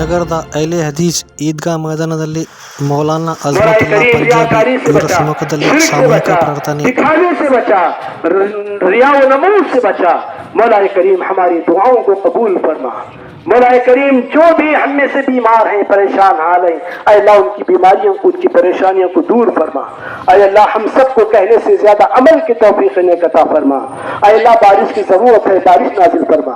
ನಗರದ ಅಹ್ಲೆ ಹದೀಸ್ ಈದ್ಗಾ ಮೈದಾನದಲ್ಲಿ ಮೌಲಾನಾ ಅಜ್ಮತುಲ್ಲಾ ಪಂಜಾಬಿ ಇವರ ಸಮ್ಮುಖದಲ್ಲಿ ಸಾಮೂಹಿಕ ಪ್ರಾರ್ಥನೆ। मौलाए करीम हमारी दुआओं को कबूल फरमा। मौलाए करीम जो भी हम में से बीमार हैं, परेशान हाल हैं, अल्लाह उनकी बीमारियों को, उनकी परेशानियों को दूर फरमा। अल्लाह हम सबको कहने से ज्यादा अमल की तौफीक अता फरमा। अल्लाह बारिश की जरूरत है, बारिश नाजिल फरमा।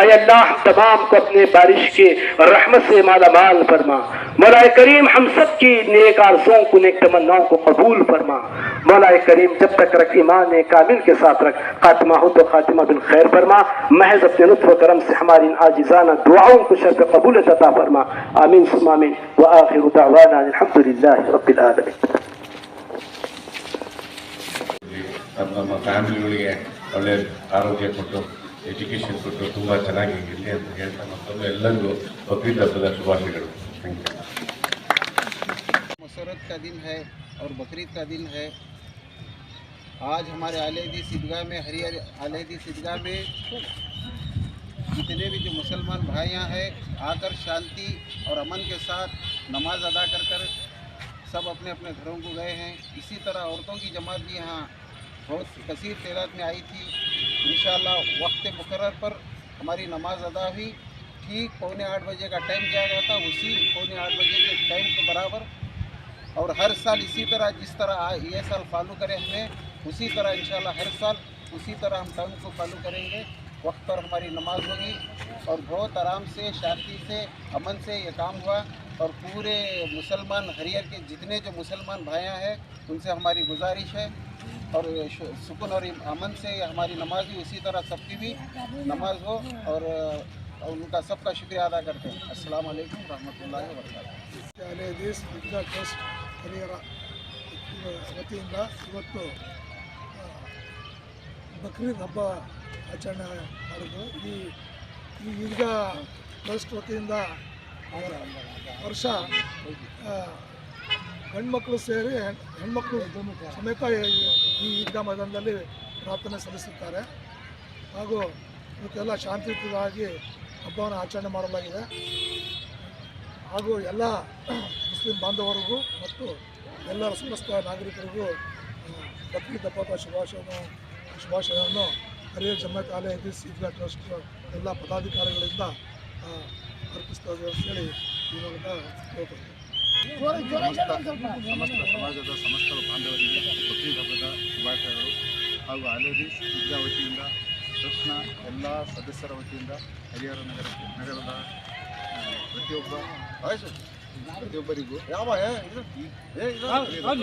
अय अल्लाह हम तमाम को अपने बारिश के रहमत से माला माल फरमा। मौलाए करीम हम सब की नेक आरज़ुओं को, नेक तमन्नाओं को कबूल फरमा। मौलाए करीम जब तक रख ईमान कामिल के साथ रख, खातिमा हो तो खातिमा बिल खैर फरमा। महज अपने लुत्फ़ व करम से हमारी आजिज़ाना दुआओं को शर्फ़ कबूल अता फरमा। आमीन सुम्मा आमीन व आखिरु दअवाना अल्हम्दुलिल्लाहि रब्बिल आलमीन। ನಮ್ಮ ಫ್ಯಾಮಿಲಿಗಳಿಗೆ ಒಳ್ಳೆ ಆರೋಗ್ಯ ಕೊಟ್ಟು ಎಜುಕೇಷನ್ ಕೊಟ್ಟು ತುಂಬ ಚೆನ್ನಾಗಿರಲಿ ಅಂತ ಹೇಳ್ತಾ ಮತ್ತೊಮ್ಮೆ ಎಲ್ಲರಿಗೂ ಬಕ್ರೀದ್ ಹಬ್ಬದ ಶುಭಾಶಯಗಳು। Thank you. मसरत का दिन है और बकरीद का दिन है। आज हमारे अहले हदीस ईदगाह में हरियर अहले हदीस ईदगाह में जितने भी जो मुसलमान भाइयाँ हैं आकर शांति और अमन के साथ नमाज अदा कर कर सब अपने अपने घरों को गए हैं। इसी तरह औरतों की जमात भी यहाँ बहुत कसीर तादाद में आई थी। इंशाअल्लाह वक्त मुकर्रर पर हमारी नमाज अदा हुई। ठीक 7:45 बजे का टाइम दिया गया था, उसी 7:45 बजे के टाइम के बराबर। और हर साल इसी तरह जिस तरह ये साल फॉलो करें हमने, उसी तरह इंशाल्लाह हर साल उसी तरह हम टाइम को फॉलो करेंगे। वक्त पर हमारी नमाज होगी और बहुत आराम से, शांति से, अमन से ये काम हुआ। और पूरे मुसलमान हरियर के जितने जो मुसलमान भाइयाँ हैं उनसे हमारी गुजारिश है और सुकून और अमन से हमारी नमाज भी उसी तरह सबकी भी नमाज हो और उनका सबका शुक्रिया अदा करते हैं। अस्सलाम वालेकुम रहमतुल्लाहि व बरकातुहू। ಅಹ್ಲೆ ಹದೀಸ್ ಈದ್ಗಾ ಟ್ರಸ್ಟ್ ಹರಿಹರ ವತಿಯಿಂದ ಇವತ್ತು ಬಕ್ರೀದ್ ಹಬ್ಬ ಆಚರಣೆ ಮಾಡಿದ್ದು। ಈ ಈದ್ಗಾ ಟ್ರಸ್ಟ್ ವತಿಯಿಂದ ವರ್ಷ ಗಂಡ್ಮಕ್ಳು ಸೇರಿ ಹೆಣ್ಮಕ್ಳು ಸಮೇತ ಈ ಈದ್ಗಾ ಮೈದಾನದಲ್ಲಿ ಪ್ರಾರ್ಥನೆ ಸಲ್ಲಿಸುತ್ತಾರೆ ಹಾಗೂ ಇವತ್ತೆಲ್ಲ ಶಾಂತಿಯುತವಾಗಿ ಹಬ್ಬವನ್ನು ಆಚರಣೆ ಮಾಡಲಾಗಿದೆ ಹಾಗೂ ಎಲ್ಲ ಮುಸ್ಲಿಂ ಬಾಂಧವರಿಗೂ ಮತ್ತು ಎಲ್ಲರ ಸಮಸ್ತ ನಾಗರಿಕರಿಗೂ ಬಕ್ರೀದ್ ಹಬ್ಬದ ಶುಭಾಶಯವನ್ನು ಹರಿಯರ್ ಜಮಾತ್ ಅಹ್ಲೆ ಹದೀಸ್ ಈದ್ಗಾ ಟ್ರಸ್ಟ್ ಎಲ್ಲ ಪದಾಧಿಕಾರಿಗಳಿಂದ ಅರ್ಪಿಸ್ತೇವೆ ಅಂತ ಹೇಳಿ ಈ ಮೂಲಕ ಹೇಳ್ತೇವೆ। ಸಮಸ್ತ ಸಮಾಜದ ಸಮಸ್ತ ಬಾಂಧವರಿಗೆ ಬಕ್ರೀದ್ ಹಬ್ಬದ ಶುಭಾಶಯಗಳು ಹಾಗೂ ಅಹ್ಲೆ ಹದೀಸ್ ಈದ್ಗಾ ವತಿಯಿಂದ ಟ್ರಸ್ಟ್ನ ಎಲ್ಲ ಸದಸ್ಯರ ವತಿಯಿಂದ ಹರಿಹರ ನಗರದ ಪ್ರತಿಯೊಬ್ಬರಿಗೂ